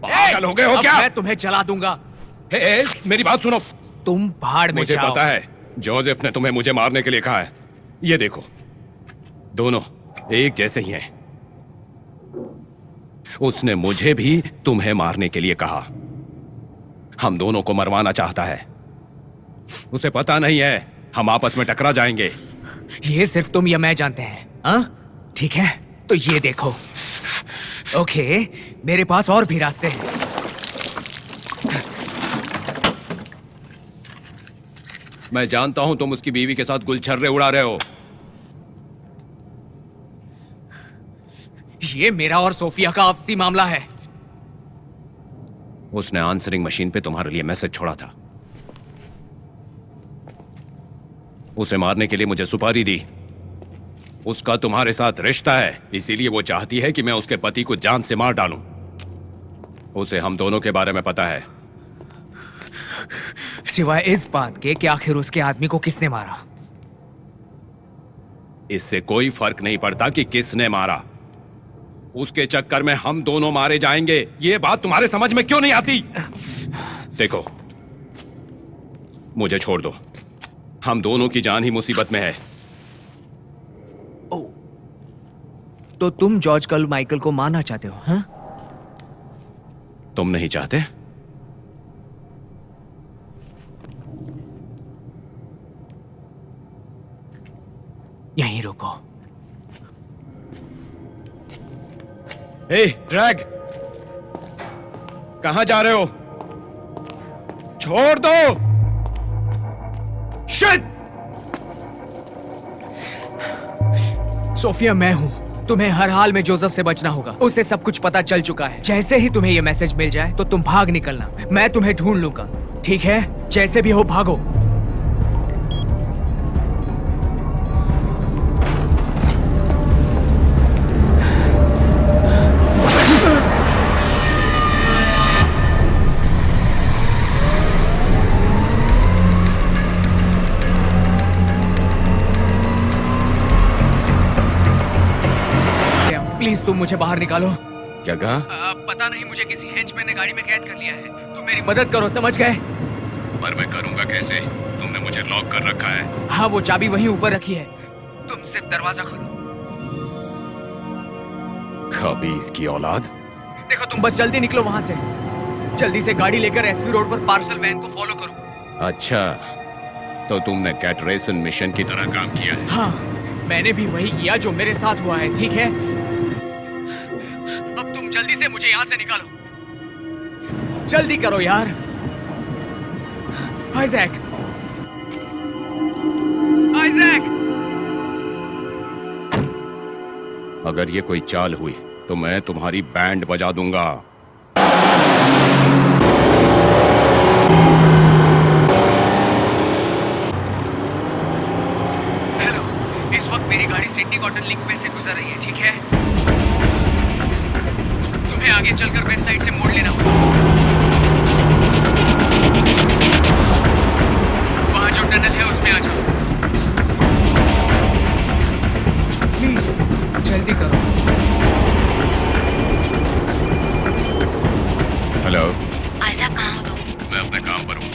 Speaker 5: पागल हो गए हो
Speaker 2: अब
Speaker 5: क्या?
Speaker 2: मैं तुम्हें जला दूंगा।
Speaker 5: मेरी बात सुनो।
Speaker 2: तुम पहाड़ में
Speaker 5: मुझे
Speaker 2: जाओ।
Speaker 5: पता है जोसेफ ने तुम्हें मुझे मारने के लिए कहा है। ये देखो, दोनों एक जैसे ही हैं। उसने मुझे भी तुम्हें मारने के लिए कहा। हम दोनों को मरवाना चाहता है। उसे पता नहीं है हम आपस में टकरा जाएंगे।
Speaker 2: ये सिर्फ तुम या मैं जानते हैं, हाँ? ठीक है, तो ये देखो। ओके, मेरे पास और भी रास्ते हैं।
Speaker 5: मैं जानता हूं तुम उसकी बीवी के साथ गुलछर्रे उड़ा रहे हो।
Speaker 2: ये मेरा और सोफिया का आपसी मामला है।
Speaker 5: उसने आंसरिंग मशीन पे तुम्हारे लिए मैसेज छोड़ा था। उसे मारने के लिए मुझे सुपारी दी। उसका तुम्हारे साथ रिश्ता है, इसीलिए वो चाहती है कि मैं उसके पति को जान से मार डालूं। उसे हम दोनों के बारे में पता है,
Speaker 2: सिवाय इस बात के कि आखिर उसके आदमी को किसने मारा।
Speaker 5: इससे कोई फर्क नहीं पड़ता कि किसने मारा। उसके चक्कर में हम दोनों मारे जाएंगे। ये बात तुम्हारे समझ में क्यों नहीं आती? देखो, मुझे छोड़ दो। हम दोनों की जान ही मुसीबत में है।
Speaker 2: तो तुम जॉर्ज कल माइकल को मारना चाहते हो, हाँ?
Speaker 5: तुम नहीं चाहते?
Speaker 2: यहीं रुको।
Speaker 5: हे ड्रैग, कहां जा रहे हो? छोड़ दो। शिट!
Speaker 2: सोफिया, मैं हूं। तुम्हें हर हाल में जोसेफ से बचना होगा। उसे सब कुछ पता चल चुका है। जैसे ही तुम्हें यह मैसेज मिल जाए तो तुम भाग निकलना। मैं तुम्हें ढूंढ लूंगा, ठीक है? जैसे भी हो भागो। प्लीज तुम मुझे बाहर निकालो।
Speaker 5: क्या कहा?
Speaker 2: पता नहीं, मुझे किसी हेंचमैन ने गाड़ी में कैद कर लिया है। तुम मेरी मदद करो, समझ गए?
Speaker 5: पर मैं करूंगा कैसे? तुमने मुझे लॉक कर रखा है।
Speaker 2: हाँ, वो चाबी वहीं ऊपर रखी है। तुम सिर्फ दरवाजा खोलो।
Speaker 5: कभी इसकी औलाद।
Speaker 2: देखो, तुम बस जल्दी निकलो वहां से। जल्दी से गाड़ी लेकर एसपी रोड पर पार्सल वैन को फॉलो करो।
Speaker 5: अच्छा, तो तुमने कैटरेसन मिशन की तरह काम किया है।
Speaker 2: हाँ, मैंने भी वही किया जो मेरे साथ हुआ है, ठीक है? अब तुम जल्दी से मुझे यहाँ से निकालो। जल्दी करो यार। Isaac, Isaac!
Speaker 5: अगर ये कोई चाल हुई तो मैं तुम्हारी बैंड बजा दूंगा।
Speaker 2: हेलो, इस वक्त मेरी गाड़ी सिडनी कॉटन लिंक पे से गुजर रही है, ठीक है? तुम्हें आगे चलकर वेस्ट साइड से मोड़ लेना होगा। वहां जो टनल है उसमें आ जाओ। प्लीज जल्दी करो।
Speaker 5: हेलो,
Speaker 3: आइजैक, कहाँ हो तुम?
Speaker 5: मैं अपने काम पर हूँ।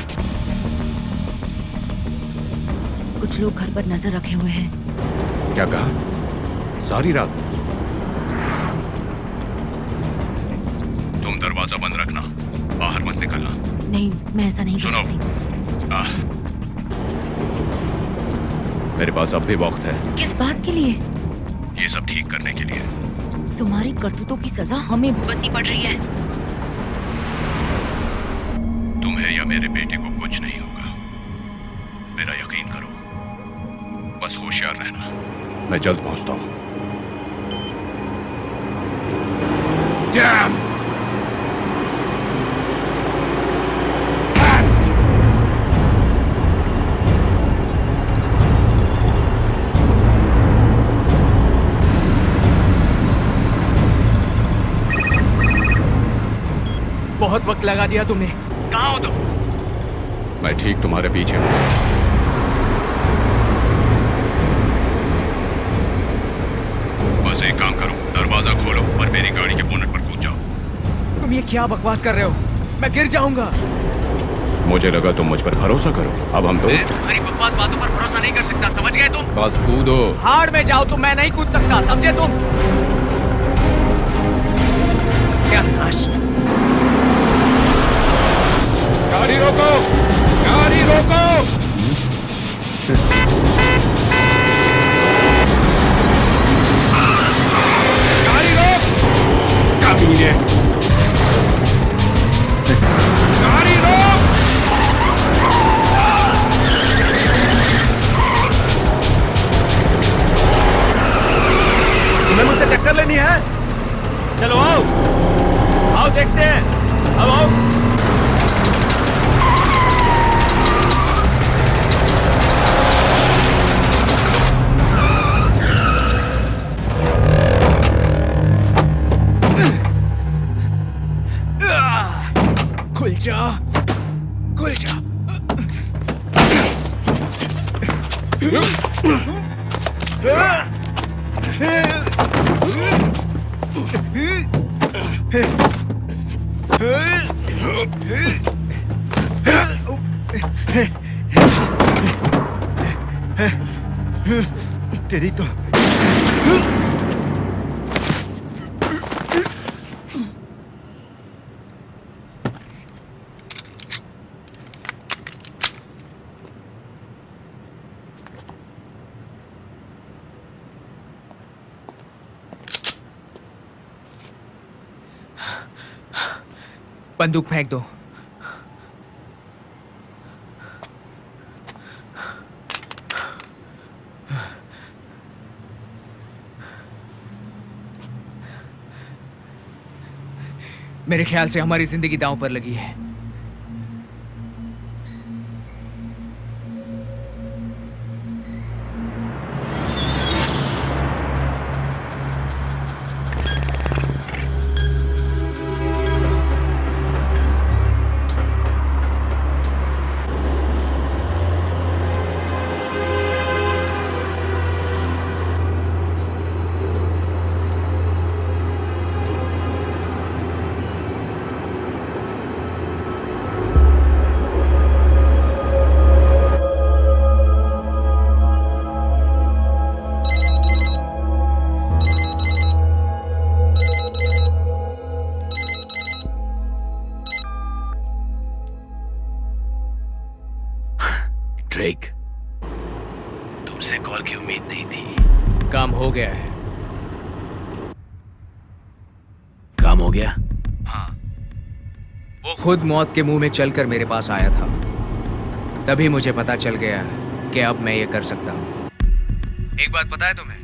Speaker 3: कुछ लोग घर पर नजर रखे हुए हैं।
Speaker 5: क्या कहा? सारी रात? तुम दरवाजा बंद रखना, बाहर मत निकलना।
Speaker 3: नहीं, मैं ऐसा नहीं कर
Speaker 5: सुनो।
Speaker 3: सकती।
Speaker 5: मेरे पास अब भी वक्त है,
Speaker 3: किस बात के लिए?
Speaker 5: ये सब ठीक करने के लिए।
Speaker 3: तुम्हारी करतूतों की सजा हमें भुगतनी पड़ रही है।
Speaker 5: तुम्हें या मेरे बेटे को कुछ नहीं होगा, मेरा यकीन करो। बस होशियार रहना। मैं जल्द पहुंचता हूं। Damn!
Speaker 2: बहुत वक्त लगा दिया तुमने। कहाँ हो तुम?
Speaker 5: मैं ठीक तुम्हारे पीछे हूं। बस एक काम करो, दरवाजा खोलो और मेरी गाड़ी के बोनट पर कूद जाओ।
Speaker 2: तुम ये क्या बकवास कर रहे हो? मैं गिर जाऊंगा।
Speaker 5: मुझे लगा तुम मुझ पर भरोसा करो। अब हम दोस्त।
Speaker 2: तुम्हारी बकवास बातों पर भरोसा नहीं कर सकता, समझ गए तुम?
Speaker 5: बस कूदो।
Speaker 2: हार में जाओ तो मैं नहीं कूद सकता, समझे तुम? क्या नाश।
Speaker 5: गाड़ी रोको, गाड़ी रोको। गाड़ी रोक। कमीने। गाड़ी रोक।
Speaker 6: तुम्हें मुझसे टक्कर लेनी है? चलो आओ, आओ देखते हैं। अब आओ।
Speaker 2: खुल जा, खुल जा।
Speaker 6: तेरी तो
Speaker 2: बंदूक फेंक दो। मेरे ख्याल से हमारी जिंदगी दांव पर लगी है।
Speaker 1: ड्रेक, तुमसे कॉल की उम्मीद नहीं थी।
Speaker 2: काम हो गया है।
Speaker 1: काम हो गया?
Speaker 2: हाँ, वो खुद मौत के मुंह में चलकर मेरे पास आया था। तभी मुझे पता चल गया कि अब मैं ये कर सकता हूं। एक बात पता है तुम्हें?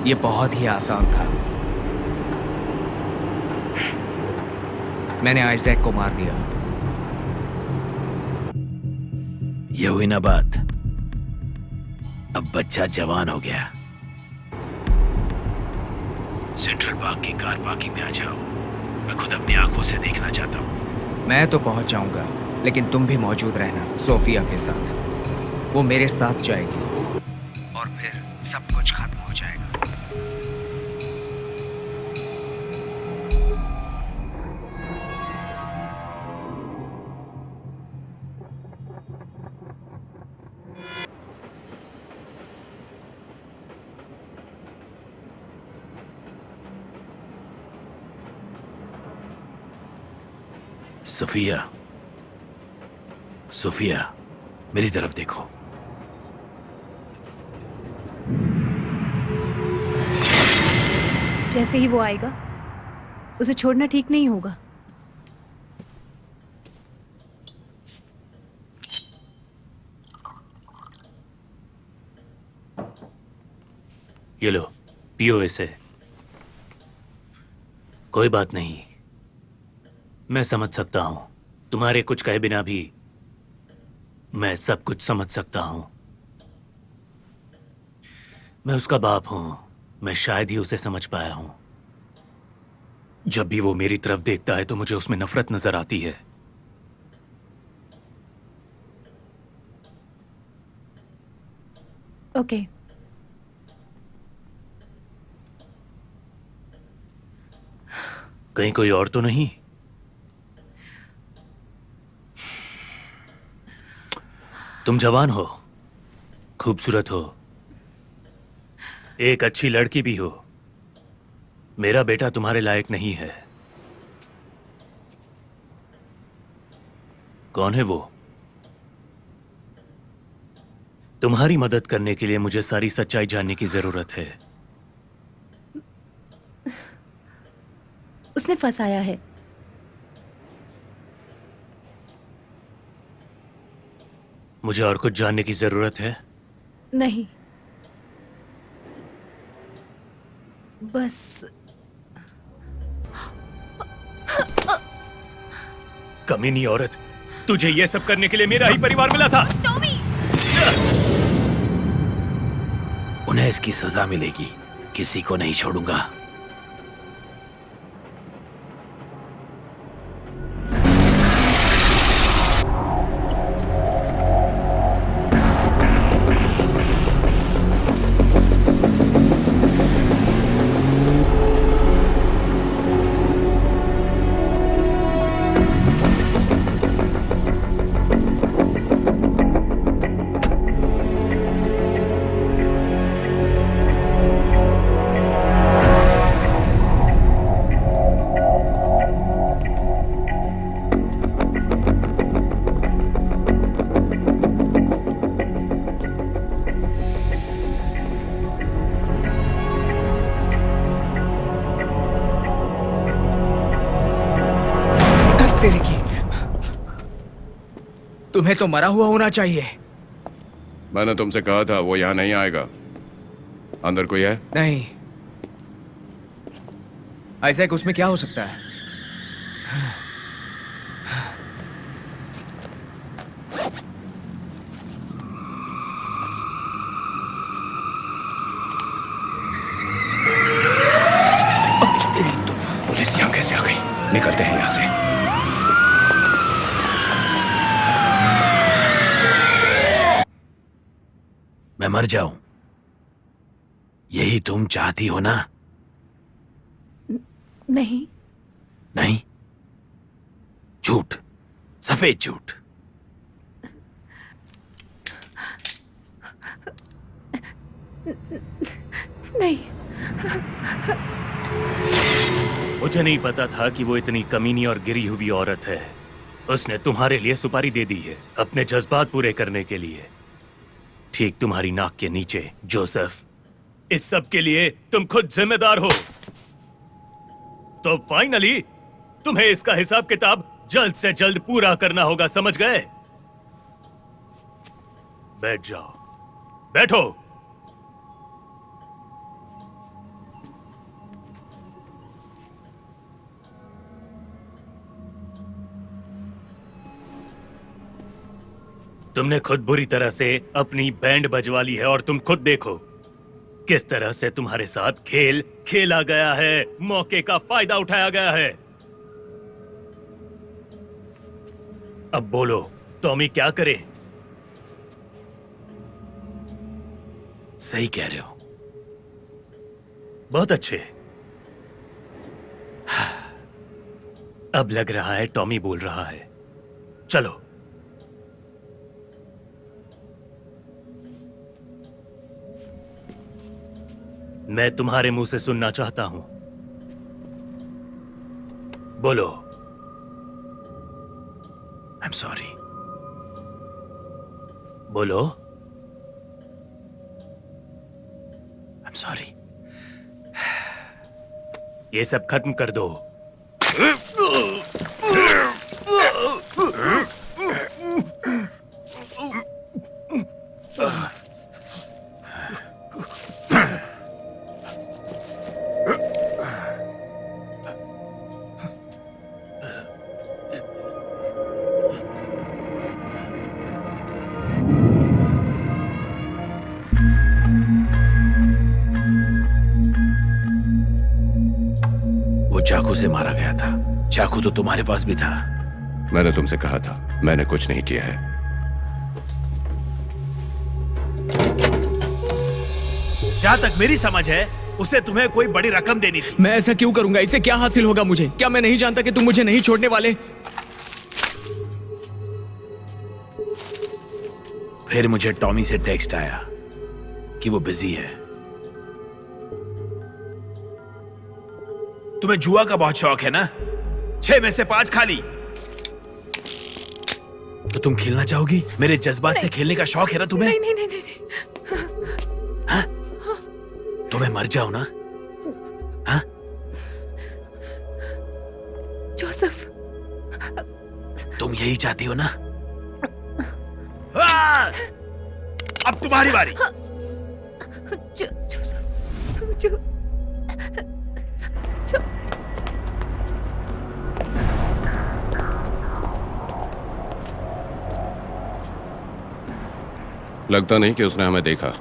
Speaker 2: ये बहुत ही आसान था। मैंने आइजैक को मार दिया।
Speaker 1: ये हुई ना बात। अब बच्चा जवान हो गया। सेंट्रल पार्क की कार पार्किंग में आ जाओ। मैं खुद अपनी आंखों से देखना चाहता हूँ।
Speaker 2: मैं तो पहुंच जाऊंगा, लेकिन तुम भी मौजूद रहना सोफिया के साथ। वो मेरे साथ जाएगी और फिर सब कुछ खत्म हो जाएगा।
Speaker 1: सोफिया, सोफिया, मेरी तरफ देखो।
Speaker 4: जैसे ही वो आएगा उसे छोड़ना ठीक नहीं होगा।
Speaker 1: ये लो, पियो इसे। कोई बात नहीं, मैं समझ सकता हूं। तुम्हारे कुछ कहे बिना भी मैं सब कुछ समझ सकता हूं। मैं उसका बाप हूं। मैं शायद ही उसे समझ पाया हूं। जब भी वो मेरी तरफ देखता है तो मुझे उसमें नफरत नजर आती है।
Speaker 4: ओके,
Speaker 1: कहीं कोई और तो नहीं? तुम जवान हो, खूबसूरत हो, एक अच्छी लड़की भी हो। मेरा बेटा तुम्हारे लायक नहीं है। कौन है वो? तुम्हारी मदद करने के लिए मुझे सारी सच्चाई जानने की जरूरत है।
Speaker 4: उसने फंसाया है।
Speaker 1: मुझे और कुछ जानने की जरूरत है?
Speaker 4: नहीं, बस
Speaker 1: कमीनी औरत, तुझे ये सब करने के लिए मेरा ही परिवार मिला था। उन्हें इसकी सजा मिलेगी, किसी को नहीं छोड़ूंगा।
Speaker 2: तेरे की, तुम्हें तो मरा हुआ होना चाहिए।
Speaker 5: मैंने तुमसे कहा था वो यहाँ नहीं आएगा। अंदर कोई है?
Speaker 2: नहीं, आइजैक, उसमें क्या हो सकता है?
Speaker 5: पुलिस यहाँ कैसे आ गई? निकलते हैं यहाँ से।
Speaker 1: मैं मर जाऊं, यही तुम चाहती हो ना?
Speaker 4: नहीं।
Speaker 1: नहीं, झूठ, सफेद झूठ।
Speaker 4: नहीं,
Speaker 1: मुझे नहीं पता था कि वो इतनी कमीनी और गिरी हुई औरत है। उसने तुम्हारे लिए सुपारी दे दी है, अपने जज्बात पूरे करने के लिए। ठीक तुम्हारी नाक के नीचे। जोसेफ, इस सब के लिए तुम खुद जिम्मेदार हो। तो फाइनली तुम्हें इसका हिसाब किताब जल्द से जल्द पूरा करना होगा, समझ गए? बैठ जाओ, बैठो। तुमने खुद बुरी तरह से अपनी बैंड बजवा ली है और तुम खुद देखो किस तरह से तुम्हारे साथ खेल खेला गया है, मौके का फायदा उठाया गया है। अब बोलो, टॉमी क्या करे? सही कह रहे हो, बहुत अच्छे। अब लग रहा है टॉमी बोल रहा है। चलो, मैं तुम्हारे मुंह से सुनना चाहता हूं। बोलो। I am sorry. बोलो। I am sorry. ये सब खत्म कर दो। चाकू से मारा गया था। चाकू तो तुम्हारे पास भी था।
Speaker 5: मैंने तुमसे कहा था, मैंने कुछ नहीं किया है।
Speaker 1: जहां तक मेरी समझ है, उसे तुम्हें कोई बड़ी रकम देनी थी।
Speaker 2: मैं ऐसा क्यों करूंगा? इससे क्या हासिल होगा मुझे? क्या मैं नहीं जानता कि तुम मुझे नहीं छोड़ने वाले?
Speaker 1: फिर मुझे टॉमी से टेक्स्ट आया कि वो बिजी है। तुम्हें जुआ का बहुत शौक है ना? 6 में से 5 खाली। तो तुम खेलना चाहोगी? मेरे जज्बात से खेलने का शौक है ना तुम्हें?
Speaker 4: नहीं नहीं नहीं नहीं।
Speaker 1: हाँ? तुम्हें मर जाओ ना? हाँ?
Speaker 4: जोसेफ,
Speaker 1: तुम यही चाहती हो ना? हाँ! अब तुम्हारी बारी।
Speaker 4: जोसेफ, जो
Speaker 5: लगता नहीं कि उसने हमें देखा।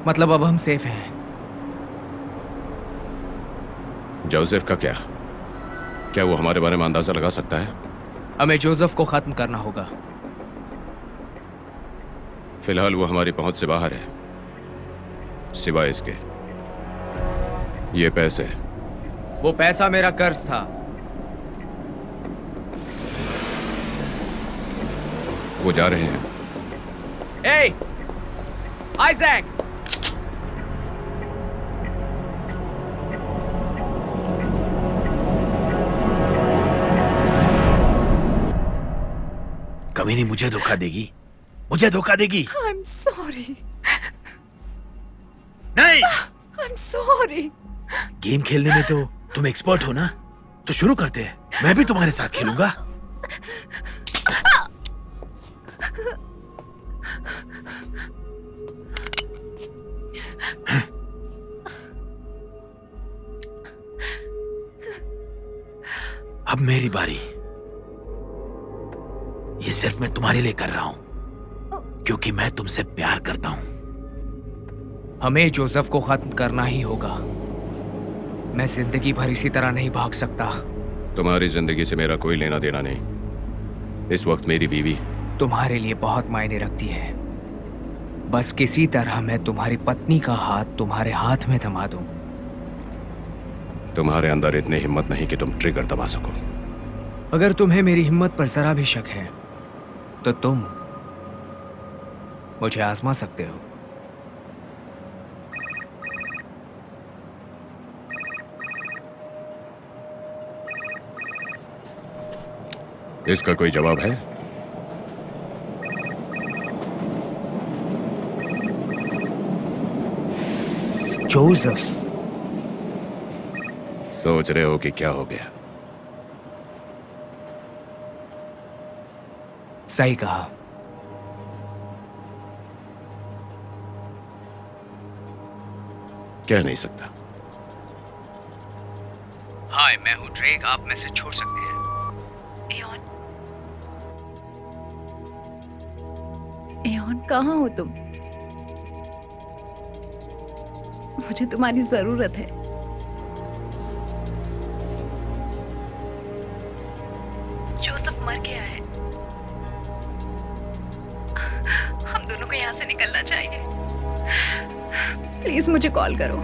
Speaker 2: मतलब अब हम सेफ हैं।
Speaker 5: जोसेफ का क्या? क्या वो हमारे बारे में अंदाजा लगा सकता है?
Speaker 2: हमें जोसेफ को खत्म करना होगा।
Speaker 5: फिलहाल वो हमारी पहुंच से बाहर है, सिवाय इसके ये पैसे।
Speaker 2: वो पैसा मेरा कर्ज था।
Speaker 5: वो जा रहे हैं।
Speaker 2: Hey! Isaac!
Speaker 1: कमीनी मुझे धोखा देगी, मुझे धोखा देगी।
Speaker 4: I'm sorry.
Speaker 1: नहीं,
Speaker 4: I'm sorry.
Speaker 1: गेम खेलने में तो तुम एक्सपर्ट हो ना, तो शुरू करते हैं। मैं भी तुम्हारे साथ खेलूंगा। अब मेरी बारी। ये सिर्फ मैं तुम्हारे लिए कर रहा हूं, क्योंकि मैं तुमसे प्यार करता हूं।
Speaker 2: हमें जोसेफ को खत्म करना ही होगा। मैं जिंदगी भर इसी तरह नहीं भाग सकता।
Speaker 5: तुम्हारी जिंदगी से मेरा कोई लेना देना नहीं। इस वक्त मेरी बीवी
Speaker 2: तुम्हारे लिए बहुत मायने रखती है। बस किसी तरह मैं तुम्हारी पत्नी का हाथ तुम्हारे हाथ में थमा दूं।
Speaker 5: तुम्हारे अंदर इतनी हिम्मत नहीं कि तुम ट्रिगर दबा सको।
Speaker 2: अगर तुम्हें मेरी हिम्मत पर जरा भी शक है तो तुम मुझे आजमा सकते हो।
Speaker 5: इसका कोई जवाब है?
Speaker 2: जोसेफ,
Speaker 5: सोच रहे हो कि क्या हो गया?
Speaker 2: सही कहा।
Speaker 5: कह नहीं सकता।
Speaker 2: हाय, मैं हूँ ड्रेक। आप मैसेज छोड़ सकते हैं।
Speaker 4: एयॉन, कहाँ हो तुम? मुझे तुम्हारी जरूरत है। जोसेफ मर गया है। हम दोनों को यहाँ से निकलना चाहिए। प्लीज मुझे कॉल करो।